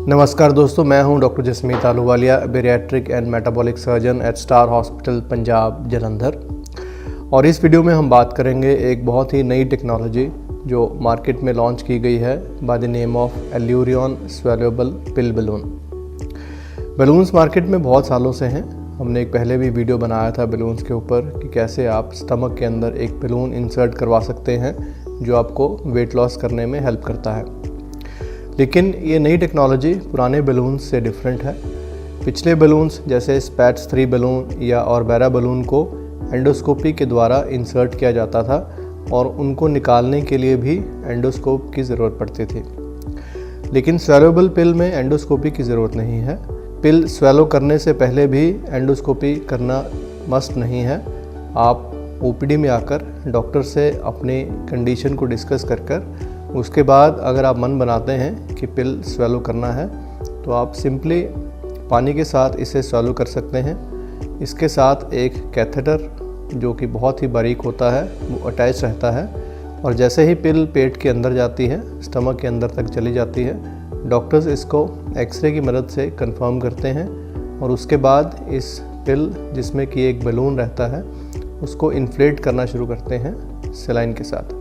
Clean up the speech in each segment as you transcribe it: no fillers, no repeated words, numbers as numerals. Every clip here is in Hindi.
नमस्कार दोस्तों, मैं हूं doctor Jasmeet Ahluwalia, bariatric and metabolic surgeon eight star hospital Punjab Jalandhar. और इस वीडियो में हम बात करेंगे एक बहुत ही नई टेक्नोलॉजी जो मार्केट में लॉन्च की गई है by the name of Allurion swallowable pill balloon. Balloons market में बहुत सालों से हैं। हमने एक पहले भी वीडियो बनाया था बलून्स के ऊपर कि कैसे आप स्टमक के अंदर एक बलून इंसर्ट करवा सकते हैं जो आपको वेट लॉस करने में हेल्प करता है। लेकिन ये नई टेक्नोलॉजी पुराने बलून्स से डिफरेंट है। पिछले बलून्स जैसे स्पैट्स 3 बलून या ऑरबेरा बलून को एंडोस्कोपी के द्वारा इंसर्ट किया जाता था और उनको निकालने के लिए भी एंडोस्कोप की ज़रूरत पड़ती थी। लेकिन स्वैलोएबल पिल में एंडोस्कोपी की ज़रूरत नहीं है। पिल स्वैलो करने से पहले भी एंडोस्कोपी करना मस्ट नहीं है। आप ओपीडी में आकर डॉक्टर से अपनी कंडीशन को डिस्कस कर उसके बाद अगर आप मन बनाते हैं कि पिल स्वैलो करना है तो आप सिंपली पानी के साथ इसे स्वैलो कर सकते हैं। इसके साथ एक कैथेटर जो कि बहुत ही बारीक होता है वो अटैच रहता है और जैसे ही पिल पेट के अंदर जाती है, स्टमक के अंदर तक चली जाती है, डॉक्टर्स इसको एक्सरे की मदद से कंफर्म करते हैं और उसके बाद इस पिल जिसमें कि एक बलून रहता है उसको इन्फ्लेट करना शुरू करते हैं सेलाइन के साथ।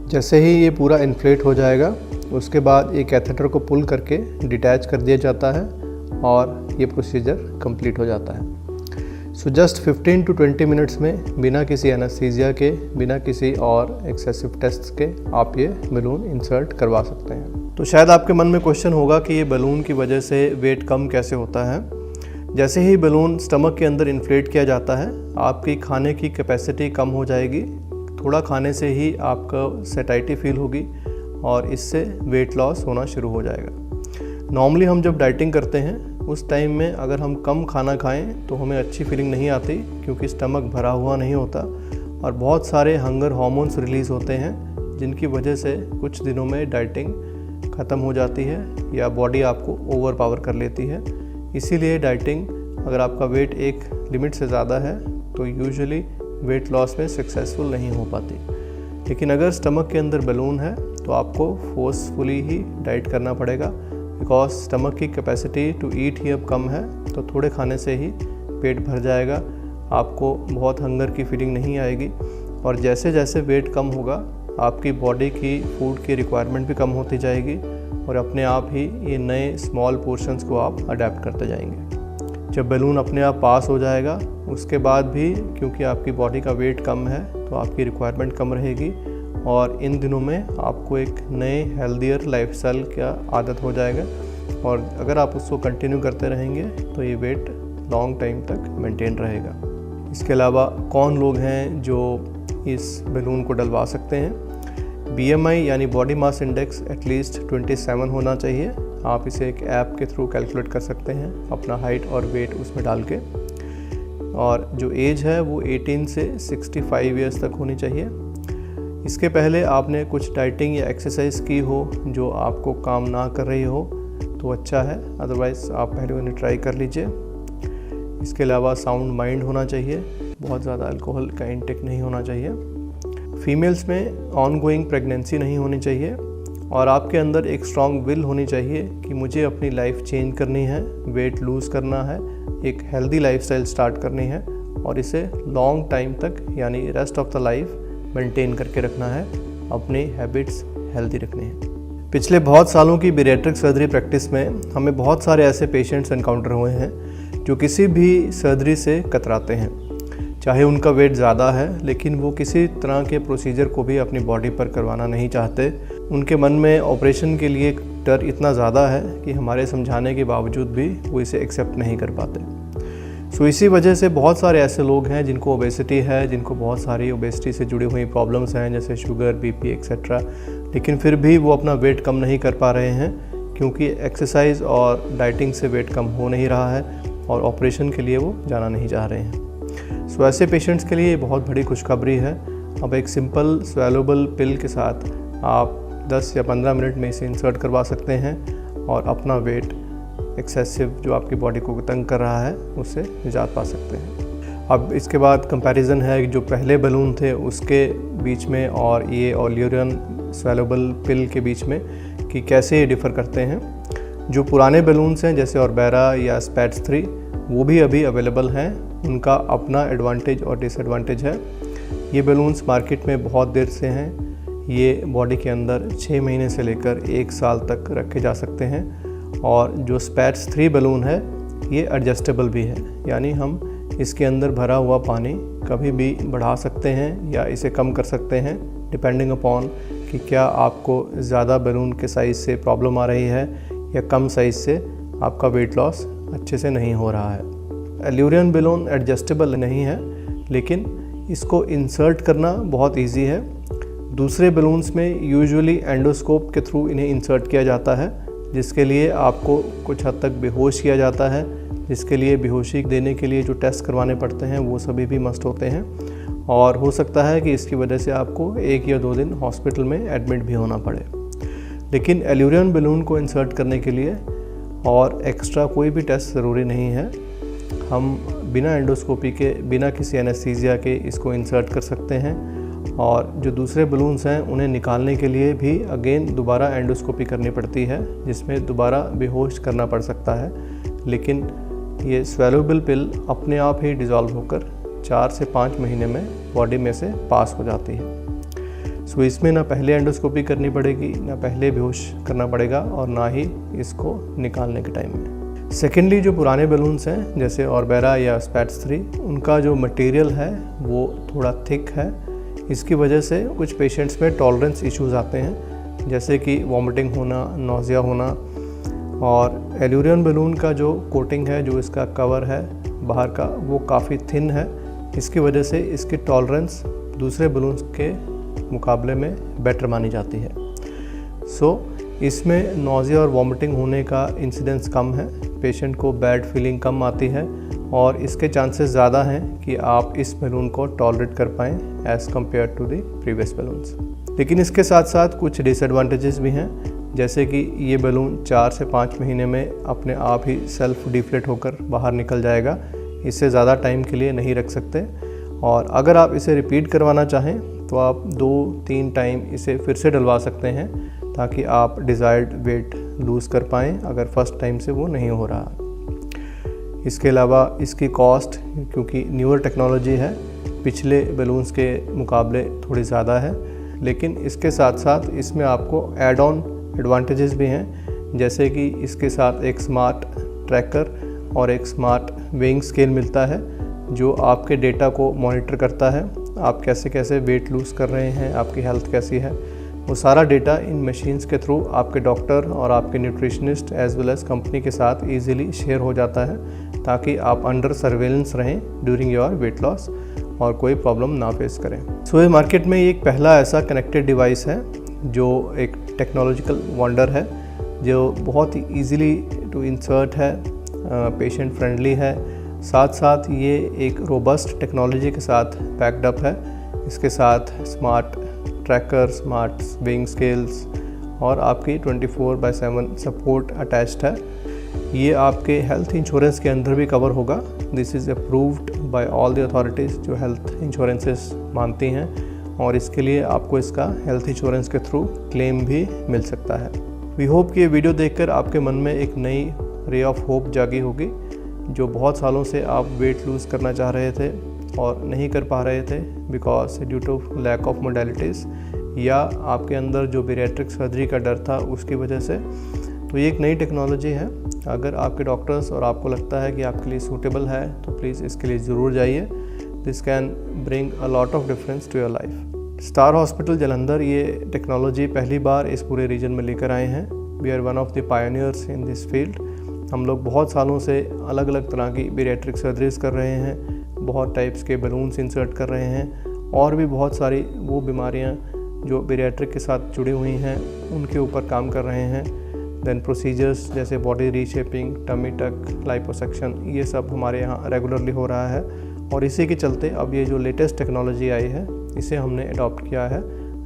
जैसे ही ये पूरा इन्फ्लेट हो जाएगा उसके बाद ये कैथेटर को पुल करके डिटैच कर दिया जाता है और ये प्रोसीजर कंप्लीट हो जाता है। सो जस्ट 15 to 20 मिनट्स में बिना किसी एनेस्थीसिया के, बिना किसी और एक्सेसिव टेस्ट के आप ये बलून इंसर्ट करवा सकते हैं। तो शायद आपके मन में क्वेश्चन होगा कि ये बलून की वजह से वेट कम कैसे होता है। जैसे ही बलून स्टमक के अंदर इन्फ्लेट किया जाता है आपकी खाने की कैपेसिटी कम हो जाएगी। थोड़ा खाने से ही आपको सैटिस्फाइटी फील होगी और इससे वेट लॉस होना शुरू हो जाएगा। नॉर्मली हम जब डाइटिंग करते हैं उस टाइम में अगर हम कम खाना खाएं तो हमें अच्छी फीलिंग नहीं आती क्योंकि स्टमक भरा हुआ नहीं होता और बहुत सारे हंगर हार्मोन्स रिलीज़ होते हैं जिनकी वजह से कुछ दिनों में डाइटिंग ख़त्म हो जाती है या बॉडी आपको ओवर पावर कर लेती है। इसीलिए डाइटिंग अगर आपका वेट एक लिमिट से ज़्यादा है तो यूजुअली वेट लॉस में सक्सेसफुल नहीं हो पाती। लेकिन अगर स्टमक के अंदर बलून है तो आपको फोर्सफुली ही डाइट करना पड़ेगा बिकॉज स्टमक की कैपेसिटी टू ईट ही अब कम है। तो थोड़े खाने से ही पेट भर जाएगा, आपको बहुत हंगर की फीलिंग नहीं आएगी और जैसे जैसे वेट कम होगा आपकी बॉडी की फूड की रिक्वायरमेंट भी कम होती जाएगी और अपने आप ही ये नए स्मॉल पोर्शंस को आप अडेप्ट करते जाएंगे। जब बलून अपने आप पास हो जाएगा उसके बाद भी क्योंकि आपकी बॉडी का वेट कम है तो आपकी रिक्वायरमेंट कम रहेगी और इन दिनों में आपको एक नए हेल्दियर लाइफस्टाइल का आदत हो जाएगा और अगर आप उसको कंटिन्यू करते रहेंगे तो ये वेट लॉन्ग टाइम तक मेंटेन रहेगा। इसके अलावा कौन लोग हैं जो इस बलून को डलवा सकते हैं? BMI यानी बॉडी मास इंडेक्स एटलीस्ट 27 होना चाहिए। आप इसे एक ऐप के थ्रू कैलकुलेट कर सकते हैं, अपना हाइट और वेट उसमें डाल के। और जो एज है वो 18 से 65 ईयर्स तक होनी चाहिए। इसके पहले आपने कुछ डाइटिंग या एक्सरसाइज की हो जो आपको काम ना कर रही हो तो अच्छा है, अदरवाइज़ आप पहले उन्हें ट्राई कर लीजिए। इसके अलावा साउंड माइंड होना चाहिए, बहुत ज़्यादा अल्कोहल का इंटेक नहीं होना चाहिए। फीमेल्स में ऑनगोइंग प्रेगनेंसी नहीं होनी चाहिए और आपके अंदर एक स्ट्रॉन्ग विल होनी चाहिए कि मुझे अपनी लाइफ चेंज करनी है, वेट लूज़ करना है, एक हेल्दी लाइफस्टाइल स्टार्ट करनी है और इसे लॉन्ग टाइम तक यानी rest of the life maintain करके रखना है, अपनी हैबिट्स हेल्दी रखनी है। पिछले बहुत सालों की बेरियाट्रिक सर्जरी प्रैक्टिस में हमें बहुत सारे ऐसे पेशेंट्स एनकाउंटर हुए हैं जो किसी भी सर्जरी से कतराते हैं, चाहे उनका वेट ज़्यादा है लेकिन वो किसी तरह के प्रोसीजर को भी अपनी बॉडी पर करवाना नहीं चाहते। उनके मन में ऑपरेशन के लिए डर इतना ज़्यादा है कि हमारे समझाने के बावजूद भी वो इसे एक्सेप्ट नहीं कर पाते। सो इसी वजह से बहुत सारे ऐसे लोग हैं जिनको ओबेसिटी है, जिनको बहुत सारी ओबेसिटी से जुड़ी हुई प्रॉब्लम्स हैं जैसे शुगर, BP एक्सेट्रा, लेकिन फिर भी वो अपना वेट कम नहीं कर पा रहे हैं क्योंकि एक्सरसाइज और डाइटिंग से वेट कम हो नहीं रहा है और ऑपरेशन के लिए वो जाना नहीं चाह रहे हैं। सो ऐसे पेशेंट्स के लिए ये बहुत बड़ी खुशखबरी है। अब एक सिंपल स्वैलोएबल पिल के साथ आप 10 या 15 मिनट में इसे इंसर्ट करवा सकते हैं और अपना वेट एक्सेसिव जो आपकी बॉडी को तंग कर रहा है उससे निजात पा सकते हैं। अब इसके बाद कंपैरिजन है जो पहले बलून थे उसके बीच में और ये एल्यूरियन स्वैलोएबल पिल के बीच में कि कैसे ये डिफ़र करते हैं। जो पुराने बैलून्स हैं जैसे ऑर्बेरा या स्पैट्स 3 वो भी अभी अवेलेबल हैं। उनका अपना एडवांटेज और डिसएडवांटेज है। ये बैलून्स मार्केट में बहुत देर से हैं। ये बॉडी के अंदर 6 महीने से लेकर 1 साल तक रखे जा सकते हैं। और जो स्पैट्स 3 बैलून है ये एडजस्टेबल भी है, यानी हम इसके अंदर भरा हुआ पानी कभी भी बढ़ा सकते हैं या इसे कम कर सकते हैं, डिपेंडिंग अपॉन कि क्या आपको ज़्यादा बैलून के साइज़ से प्रॉब्लम आ रही है या कम साइज़ से आपका वेट लॉस अच्छे से नहीं हो रहा है। एल्यूरियन बैलून एडजस्टेबल नहीं है, लेकिन इसको इंसर्ट करना बहुत इजी है। दूसरे बैलून्स में यूजुअली एंडोस्कोप के थ्रू इन्हें इंसर्ट किया जाता है, जिसके लिए आपको कुछ हद तक बेहोश किया जाता है, जिसके लिए बेहोशी देने के लिए जो टेस्ट करवाने पड़ते हैं वो सभी भी मस्ट होते हैं। और हो सकता है कि इसकी वजह से आपको 1 या 2 दिन हॉस्पिटल में एडमिट भी होना पड़े। लेकिन एल्यूरियन बैलून को इंसर्ट करने के लिए और एक्स्ट्रा कोई भी टेस्ट ज़रूरी नहीं है। हम बिना एंडोस्कोपी के, बिना किसी एनेस्थीसिया के इसको इंसर्ट कर सकते हैं। और जो दूसरे बैलून्स हैं उन्हें निकालने के लिए भी अगेन दोबारा एंडोस्कोपी करनी पड़ती है, जिसमें दोबारा बेहोश करना पड़ सकता है। लेकिन ये स्वेलोबल पिल अपने आप ही डिज़ोल्व होकर 4 से 5 महीने में बॉडी में से पास हो जाती है। सो इसमें ना पहले एंडोस्कोपी करनी पड़ेगी, ना पहले बेहोश करना पड़ेगा, और ना ही इसको निकालने के टाइम में। सेकेंडली, जो पुराने बैलून्स हैं जैसे ऑर्बेरा या स्पैट्स 3, उनका जो मटेरियल है वो थोड़ा थिक है। इसकी वजह से कुछ पेशेंट्स में टॉलरेंस इश्यूज़ आते हैं, जैसे कि वॉमिटिंग होना, नौजिया होना। और एल्यूरियन बैलून का जो कोटिंग है, जो इसका कवर है बाहर का, वो काफ़ी थिन है। इसकी वजह से इसकी टॉलरेंस दूसरे बैलून्स के मुकाबले में बेटर मानी जाती है। सो इसमें नौजिया और वॉमिटिंग होने का इंसिडेंस कम है, पेशेंट को बैड फीलिंग कम आती है, और इसके चांसेस ज़्यादा हैं कि आप इस बैलून को टॉलरेट कर पाएँ as compare to the previous balloons. लेकिन इसके साथ साथ कुछ डिसएडवांटेजेस भी हैं, जैसे कि ये बैलून 4 से 5 महीने में अपने आप ही सेल्फ डिफ्लेट होकर बाहर निकल जाएगा। इससे ज़्यादा टाइम के लिए नहीं रख सकते। और अगर आप इसे रिपीट करवाना चाहें तो आप 2-3 टाइम इसे फिर से डलवा सकते हैं, ताकि आप डिज़ायर्ड वेट लूज़ कर पाएँ अगर फर्स्ट टाइम से वो नहीं हो रहा। इसके अलावा इसकी कॉस्ट, क्योंकि न्यूअर टेक्नोलॉजी है, पिछले बैलून्स के मुकाबले थोड़ी ज़्यादा है। लेकिन इसके साथ साथ इसमें आपको एड ऑन एडवांटेजेस भी हैं, जैसे कि इसके साथ एक स्मार्ट ट्रैकर और एक स्मार्ट वेइंग स्केल मिलता है, जो आपके डेटा को मॉनिटर करता है। आप कैसे कैसे वेट लूज़ कर रहे हैं, आपकी हेल्थ कैसी है, वो सारा डेटा इन मशीन्स के थ्रू आपके डॉक्टर और आपके nutritionist as well as company के साथ ईजिली शेयर हो जाता है, ताकि आप अंडर सर्वेलेंस रहें ड्यूरिंग योर वेट लॉस और कोई प्रॉब्लम ना फेस करें। सो ये मार्केट में एक पहला ऐसा कनेक्टेड डिवाइस है जो एक टेक्नोलॉजिकल वंडर है, जो बहुत ही ईजिली टू इंसर्ट है, पेशेंट फ्रेंडली है, साथ साथ ये एक रोबस्ट टेक्नोलॉजी के साथ पैक्ड अप है। इसके साथ smart tracker, smart weighing scales और आपकी 24/7 सपोर्ट अटैच्ड है। ये आपके हेल्थ इंश्योरेंस के अंदर भी कवर होगा। This is approved by all the authorities जो हेल्थ इंश्योरेंसेस मानती हैं, और इसके लिए आपको इसका हेल्थ इंश्योरेंस के थ्रू क्लेम भी मिल सकता है। वी होप कि ये वीडियो देखकर आपके मन में एक नई रे ऑफ होप जागी होगी। जो बहुत सालों से आप वेट लूज़ करना चाह रहे थे और नहीं कर पा रहे थे because due to lack of modalities, या आपके अंदर जो बैरिएट्रिक सर्जरी का डर था उसकी वजह से, तो ये एक नई टेक्नोलॉजी है। अगर आपके डॉक्टर्स और आपको लगता है कि आपके लिए सूटेबल है तो प्लीज़ इसके लिए ज़रूर जाइए। This can bring a lot of difference to your life. Star hospital Jalandhar ये टेक्नोलॉजी पहली बार इस पूरे रीजन में लेकर आए हैं। We are one of the pioneers in this field. हम लोग बहुत सालों से अलग अलग तरह की बैरिएट्रिक सर्जरीज कर रहे हैं, बहुत टाइप्स के बैलून्स इंसर्ट कर रहे हैं, और भी बहुत सारी वो बीमारियां जो बैरिएट्रिक के साथ जुड़ी हुई हैं उनके ऊपर काम कर रहे हैं। देन प्रोसीजर्स जैसे body reshaping, tummy tuck, liposuction, ये सब हमारे यहाँ रेगुलरली हो रहा है। और इसी के चलते अब ये जो लेटेस्ट टेक्नोलॉजी आई है इसे हमने अडॉप्ट किया है,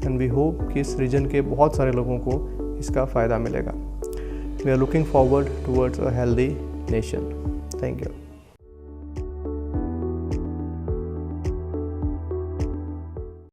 एंड वी होप कि इस रीजन के बहुत सारे लोगों को इसका फ़ायदा मिलेगा। We are looking forward towards a healthy nation. Thank you.